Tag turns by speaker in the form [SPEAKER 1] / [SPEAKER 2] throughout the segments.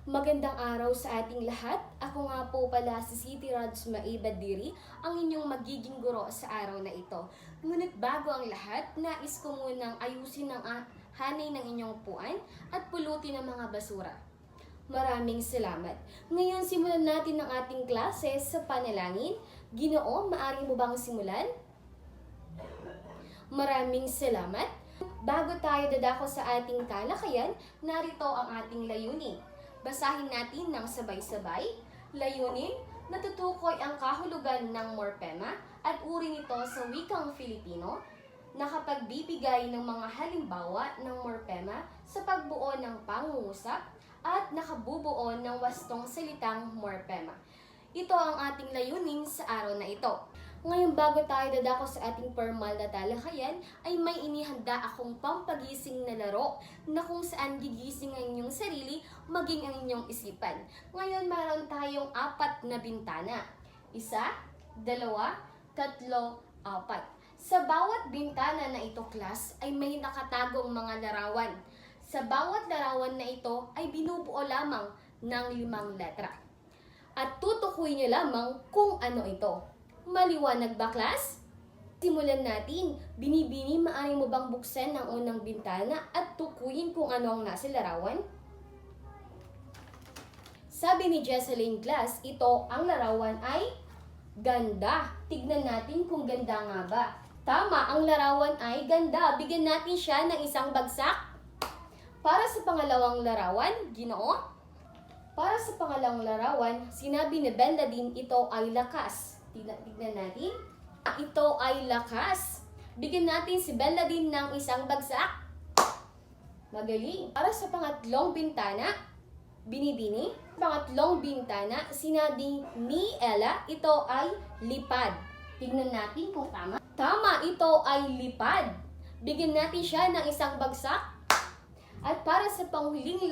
[SPEAKER 1] Magandang araw sa ating lahat. Ako nga po pala si City Rods Maibadiri, ang inyong magiging guro sa araw na ito. Ngunit bago ang lahat, nais ko munang ayusin ang hanay ng inyong upuan at pulutin ang mga basura. Maraming salamat. Ngayon simulan natin ang ating klase sa panalangin. Ginoo, maaari mo bang simulan? Maraming salamat. Bago tayo dadako sa ating talakayan, narito ang ating layunin. Basahin natin ng sabay-sabay. Layunin, natutukoy ang kahulugan ng morpema at uri nito sa wikang Filipino, nakapagbibigay ng mga halimbawa ng morpema sa pagbuo ng pangungusap at nakabubuo ng wastong salitang morpema. Ito ang ating layunin sa araw na ito. Ngayon bago tayo dadako sa ating formal na talakayan, ay may inihanda akong pampagising na laro na kung saan gigising ang inyong sarili, maging ang inyong isipan. Ngayon meron tayong 4 na bintana. 1, 2, 3, 4. Sa bawat bintana na ito, class, ay may nakatagong mga larawan. Sa bawat larawan na ito ay binubuo lamang ng 5 letra. At tutukuyin niyo lamang kung ano ito. Maliwanag ba, class? Simulan natin. Binibini, maaari mo bang buksan ang unang bintana at tukuyin kung ano ang nasa larawan? Sabi ni Jesseline, class, ito ang larawan ay ganda. Tignan natin kung ganda nga ba. Tama, ang larawan ay ganda. Bigyan natin siya ng isang bagsak. Para sa pangalawang larawan, Ginoo. Para sa pangalawang larawan, sinabi ni Bendadine, ito ay lakas. Tignan natin. Ito ay lakas. Bigyan natin si Bendadine ng isang bagsak. Magaling. Para sa pangatlong bintana, Binibini. Pangatlong bintana, sinabi ni Ella, ito ay lipad. Tignan natin kung tama. Tama, ito ay lipad. Bigyan natin siya ng isang bagsak. At para sa panghuling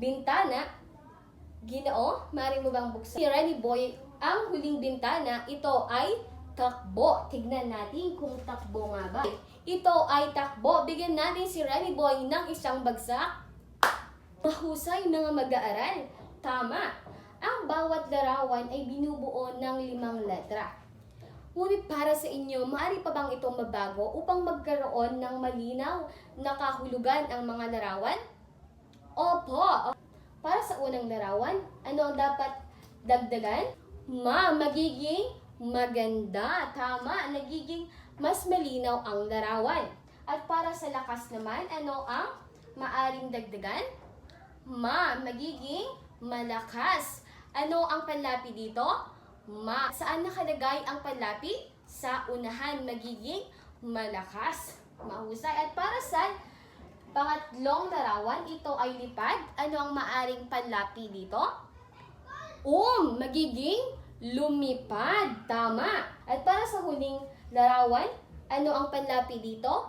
[SPEAKER 1] bintana, Ginoo, maaari mo bang buksan? Si Renny Boy, ang huling bintana, ito ay takbo. Tignan natin kung takbo nga ba. Ito ay takbo. Bigyan natin si Renny Boy ng isang bagsak. Mahusay mga mag-aaral. Tama. Ang bawat larawan ay binubuo ng 5 letra. Ngunit para sa inyo, maaari pa bang itong mabago upang magkaroon ng malinaw na kahulugan ang mga larawan? Opo. Para sa unang larawan, ano ang dapat dagdagan? Magiging maganda. Tama, nagiging mas malinaw ang larawan. At para sa lakas naman, ano ang maaring dagdagan? Magiging malakas. Ano ang panlapi dito? Saan nakalagay ang panlapi? Sa unahan, magiging malakas. Mahusay. At para sa pangatlong larawan, ito ay lipad. Ano ang maaring panlapi dito? Magiging lumipad. Tama. At para sa huling larawan, ano ang panlapi dito?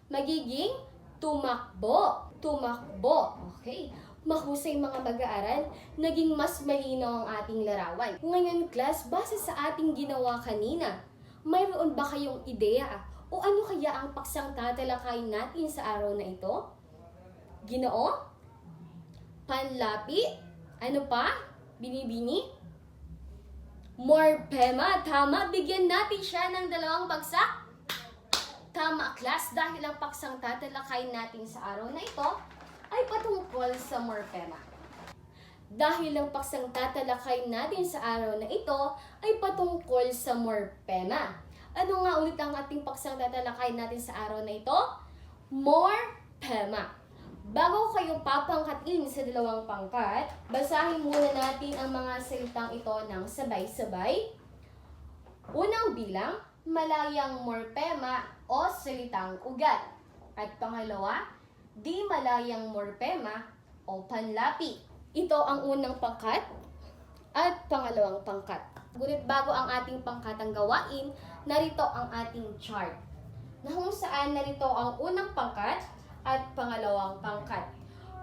[SPEAKER 1] Magiging tumakbo. Tumakbo. Okay. Mahusay mga mag-aaral, naging mas malinaw ang ating larawan. Ngayon, class, base sa ating ginawa kanina, mayroon ba kayong ideya o ano kaya ang paksang tatalakayin natin sa araw na ito? Ginoo? Panlapi? Ano pa? Binibini? Morpema. Tama. Bigyan natin siya ng 2 bagsak. Tama, class. Dahil ang paksang tatalakayin natin sa araw na ito ay patungkol sa morpema. Dahil ang paksang tatalakayin natin sa araw na ito ay patungkol sa morpema. Ano nga ulit ang ating paksang tatalakayin natin sa araw na ito? Morpema. Bago kayo papangkatin sa 2 pangkat, basahin muna natin ang mga salitang ito ng sabay-sabay. Unang bilang, malayang morpema o salitang ugat. At pangalawa, di malayang morpema o panlapi. Ito ang unang pangkat at pangalawang pangkat. Ngunit bago ang ating pangkatang gawain, narito ang ating chart. Na kung saan narito ang unang pangkat at pangalawang pangkat.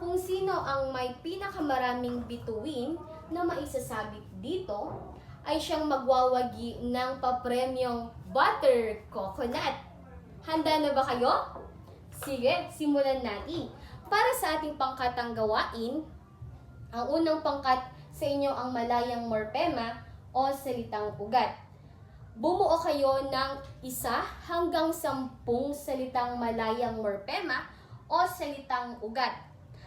[SPEAKER 1] Kung sino ang may pinakamaraming bituin na maisasabit dito, ay siyang magwawagi ng papremyong butter coconut. Handa na ba kayo? Sige, simulan natin. Para sa ating pangkatang gawain, ang unang pangkat sa inyo ang malayang morpema o salitang ugat. Bumuo kayo ng 1 hanggang 10 salitang malayang morpema o salitang ugat.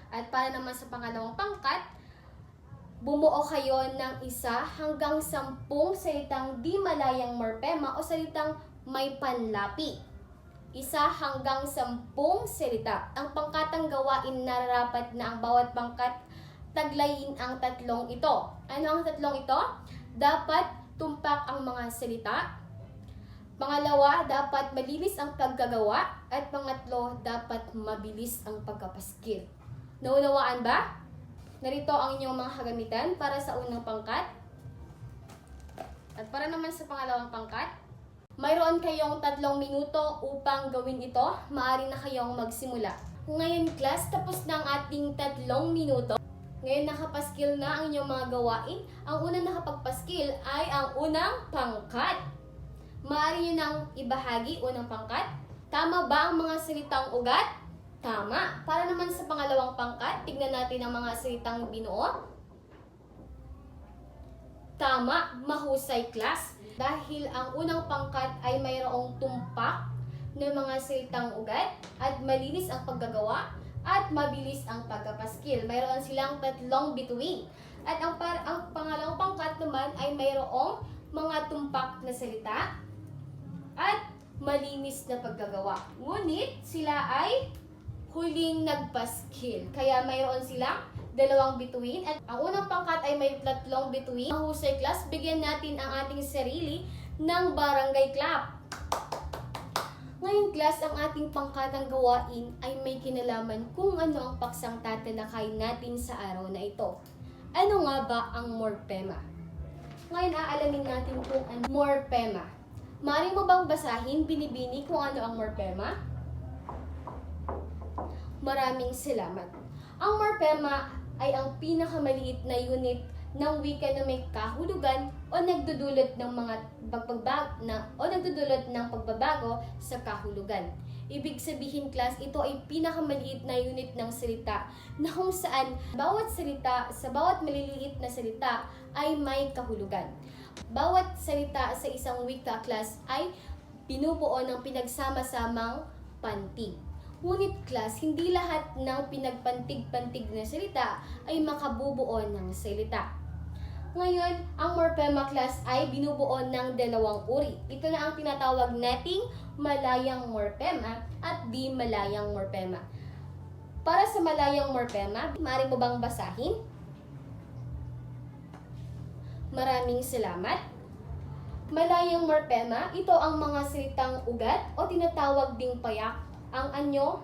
[SPEAKER 1] At para naman sa pangalawang pangkat, bumuo kayo ng 1 hanggang 10 salitang di malayang morpema o salitang may panlapi. 1 hanggang 10 salita. Ang pangkatang gawain nararapat na ang bawat pangkat taglayin ang 3 ito. Ano ang 3 ito? Dapat tumpak ang mga salita. Pangalawa, dapat malinis ang pagkagawa. At pangatlo, dapat mabilis ang pagkapaskil. Naunawaan ba? Narito ang inyong mga kagamitan para sa unang pangkat. At para naman sa pangalawang pangkat, mayroon kayong 3 minuto upang gawin ito. Maaari na kayong magsimula. Ngayon class, tapos na ang ating 3 minuto. Ngayon nakapaskil na ang inyong mga gawain. Ang unang nakapagpaskil ay ang unang pangkat. Maaari nyo nang ibahagi unang pangkat. Tama ba ang mga salitang ugat? Tama. Para naman sa pangalawang pangkat, tignan natin ang mga salitang binuo. Tama. Mahusay class. Dahil ang unang pangkat ay mayroong tumpak ng mga salitang ugat at malinis ang paggagawa at mabilis ang pagkapaskil. Mayroon silang 3 bituin. At ang pangalawang pangkat naman ay mayroong mga tumpak na salita at malinis na paggagawa. Ngunit sila ay huling nagpaskil. Kaya mayroon silang 2 bituin. At ang unang pangkat ay may 3 bituin. Mahusay class, bigyan natin ang ating sarili ng barangay clap. Ngayon class, ang ating pangkatang gawain ay may kinalaman kung ano ang paksang tatalakayin natin sa araw na ito. Ano nga ba ang morpema? Ngayon aalamin natin kung ano morpema. Maaari mo bang basahin binibini kung ano ang morpema? Maraming salamat. Ang morpema ay ang pinakamaliit na unit ng wika na may kahulugan o nagdudulot ng pagbabago sa kahulugan. Ibig sabihin class, ito ay pinakamaliit na unit ng salita na kung saan bawat salita, sa bawat maliliit na salita ay may kahulugan. Bawat salita sa isang wika class ay binubuo ng pinagsama-samang pantig. Ngunit class, hindi lahat ng pinagpantig-pantig na salita ay makabubuo ng salita. Ngayon, ang morpema class ay binubuo ng 2 uri. Ito na ang tinatawag nating malayang morpema at di malayang morpema. Para sa malayang morpema, maaari mo bang basahin? Maraming salamat. Malayang morpema, ito ang mga salitang ugat o tinatawag ding payak, ang anyo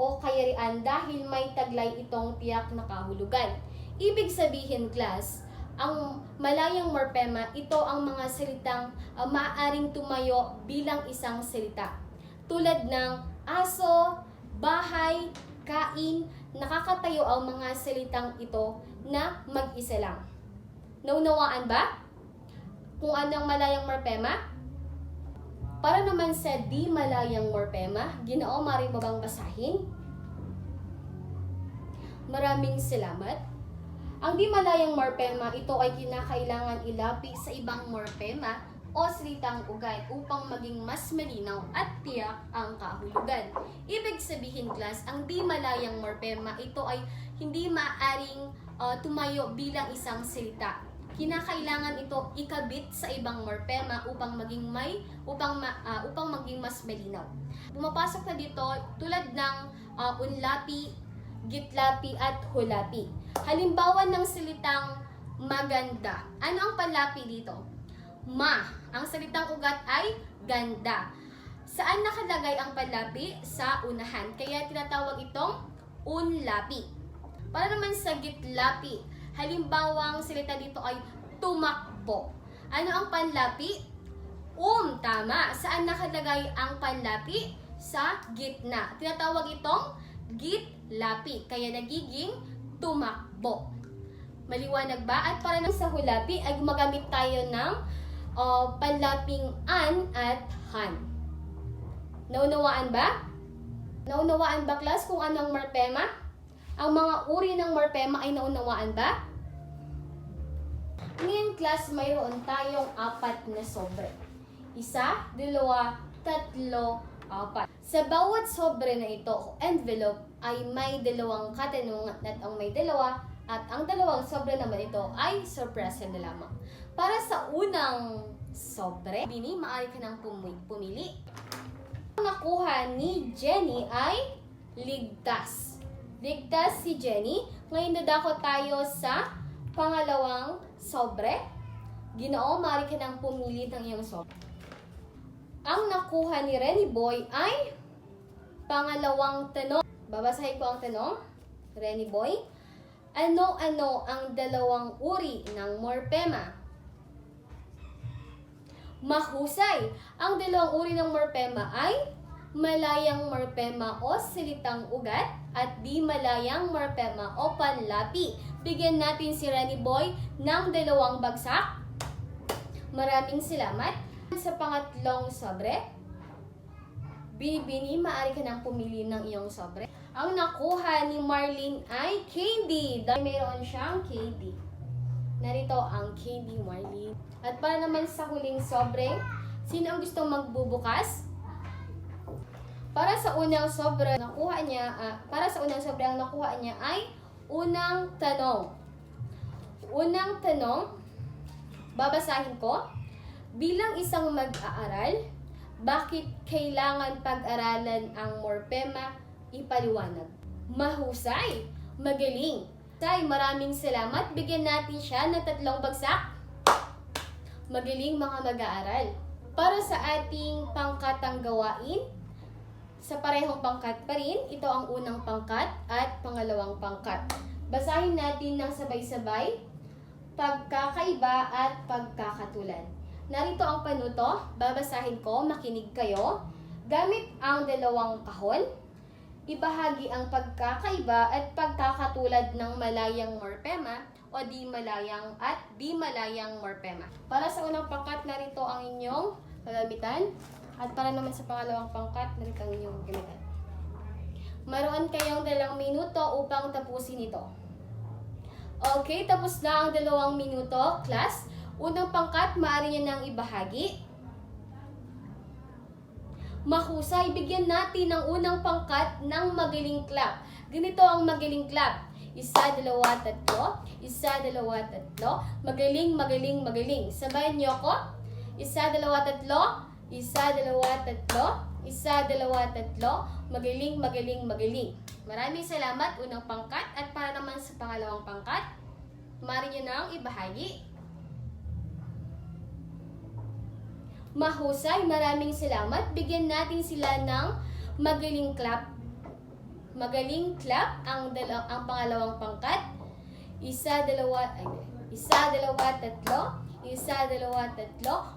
[SPEAKER 1] o kayarian dahil may taglay itong tiyak na kahulugan. Ibig sabihin class, ang malayang morpema, ito ang mga salitang maaaring tumayo bilang isang salita. Tulad ng aso, bahay, kain, nakakatayo ang mga salitang ito na mag-isa lang. Naunawaan ba kung anong malayang morpema? Para naman sa di malayang morpema, Ginoo, maaari mo bang basahin? Maraming salamat. Ang di malayang morpema, ito ay kinakailangan ilapi sa ibang morpema o salitang ugat upang maging mas malinaw at tiyak ang kahulugan. Ibig sabihin class, ang di malayang morpema, ito ay hindi maaaring tumayo bilang isang salita. Kinakailangan ito ikabit sa ibang morpema upang maging mas malinaw. Pumapasok na dito tulad ng unlapi, gitlapi at hulapi. Halimbawa ng salitang maganda. Ano ang panlapi dito? Ma. Ang salitang ugat ay ganda. Saan nakalagay ang panlapi? Sa unahan. Kaya tinatawag itong unlapi. Para naman sa gitlapi, halimbawa ang salita dito ay tumakbo. Ano ang panlapi? Tama. Saan nakalagay ang panlapi? Sa gitna. Tinatawag itong gitlapi. Kaya nagiging tumakbo. Maliwanag ba? At para sa hulapi ay gumagamit tayo ng panlaping an at han. Naunawaan ba? Naunawaan ba class kung anong morpema? Ang mga uri ng morpema ay naunawaan ba? Ngayon class, mayroon tayong 4 na sobre. 1, 2, 3, 4. Sa bawat sobre na ito, envelope, ay may 2 katanungan at ang may 2 at ang 2 sobre naman ito ay sorpresa na lamang. Para sa unang sobre, Bini, maaari ka nang pumili. Ang nakuha ni Jenny ay ligtas. Ligtas si Jenny. Ngayon dadako tayo sa pangalawang sobre. Ginoo, maaari ka nang pumili ng iyong sobre. Ang nakuha ni Renny Boy ay pangalawang tanong. Babasahin ko ang tanong. Renny Boy, ano-ano ang 2 uri ng morpema? Mahusay! Ang 2 uri ng morpema ay malayang morpema o silitang ugat at di malayang morpema o panlapi. Bigyan natin si Renny Boy ng 2 bagsak. Maraming salamat. Sa pangatlong sobre, Bini, maaari ka nang pumili ng iyong sobre. Ang nakuha ni Marlene ay candy. Dahil mayroon siyang candy. Narito ang candy, Marlene. At para naman sa huling sobre, sino ang gustong magbubukas? Para sa unang sobre, ang nakuha niya ay unang tanong. Unang tanong, babasahin ko. Bilang isang mag-aaral, bakit kailangan pag-aralan ang morpema? Ipaliwanag. Mahusay, magaling. Maraming salamat. Bigyan natin siya ng 3 bagsak. Magaling mga mag-aaral. Para sa ating pangkatang gawain, sa parehong pangkat pa rin, ito ang unang pangkat at pangalawang pangkat. Basahin natin ng sabay-sabay, pagkakaiba at pagkakatulad. Narito ang panuto, babasahin ko, makinig kayo. Gamit ang 2 kahon, ibahagi ang pagkakaiba at pagkakatulad ng malayang morpema o di malayang at di malayang morpema. Para sa unang pangkat, narito ang inyong gagamitan. At para naman sa pangalawang pangkat, narito ang inyong gagamitan. Maroon kayong 2 minuto upang tapusin ito. Okay, tapos na ang 2 minuto, class. Unang pangkat, maaari niya nang ibahagi. Mahusay, bigyan natin ng unang pangkat ng magaling clap. Ganito ang magaling clap. 1, 2, 3. 1, 2, 3. Magaling, magaling, magaling. Sabayan niyo ako. 1, 2, 3. 1, 2, 3. 1, 2, 3. Magaling, magaling, magaling. Maraming salamat, unang pangkat. At para naman sa pangalawang pangkat, maaari niyo nang ibahagi. Mahusay, maraming salamat. Bigyan natin sila ng magaling clap. Magaling clap ang pangalawang pangkat. 1, 2, 3. 1, 2, 3.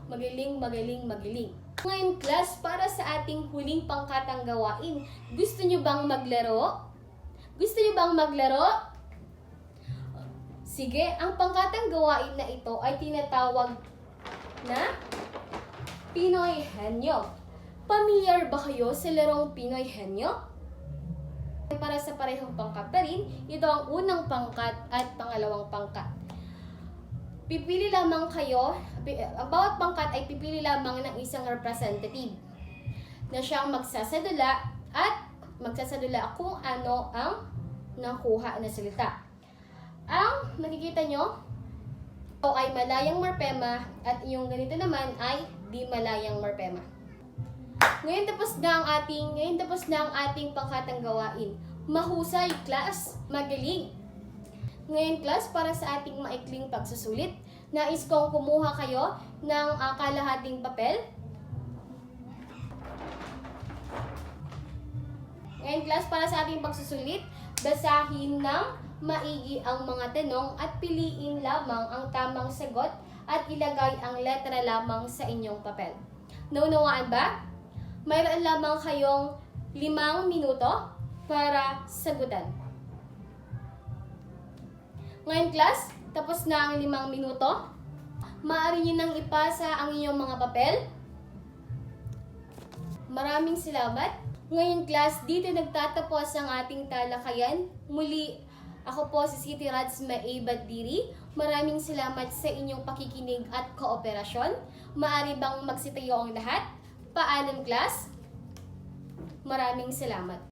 [SPEAKER 1] Magaling, magaling, magaling. Ngayon class, para sa ating huling pangkatang gawain, gusto nyo bang maglaro? Gusto nyo bang maglaro? Sige, ang pangkatang gawain na ito ay tinatawag na Pinoy Henyo. Pamilyar ba kayo sa larong Pinoy Henyo? Para sa parehong pangkat pa rin, ito ang unang pangkat at pangalawang pangkat. Pipili lamang kayo, ang bawat pangkat ay pipili lamang ng isang representative na siyang magsasadula at magsasadula kung ano ang nakuha na salita. Ang nakikita nyo, ito ay malayang morpema at yung ganito naman ay di malayang morpema. Ngayon tapos na ang ating pangkatang gawain. Mahusay, class, magaling. Ngayon class, para sa ating maikling pagsusulit, nais kong kumuha kayo ng kalahating papel. Ngayon class, para sa ating pagsusulit, basahin ng maigi ang mga tanong at piliin lamang ang tamang sagot at ilagay ang letra lamang sa inyong papel. Naunawaan ba? Mayroon lamang kayong 5 minuto para sagutan. Ngayon class, tapos na ang 5 minuto. Maaari nyo nang ipasa ang inyong mga papel. Maraming salamat. Ngayon class, dito nagtatapos ang ating talakayan. Muli, ako po si City Rads Mae Badiri. Maraming salamat sa inyong pakikinig at kooperasyon. Maaari bang magsitayo ang lahat? Paalam class. Maraming salamat.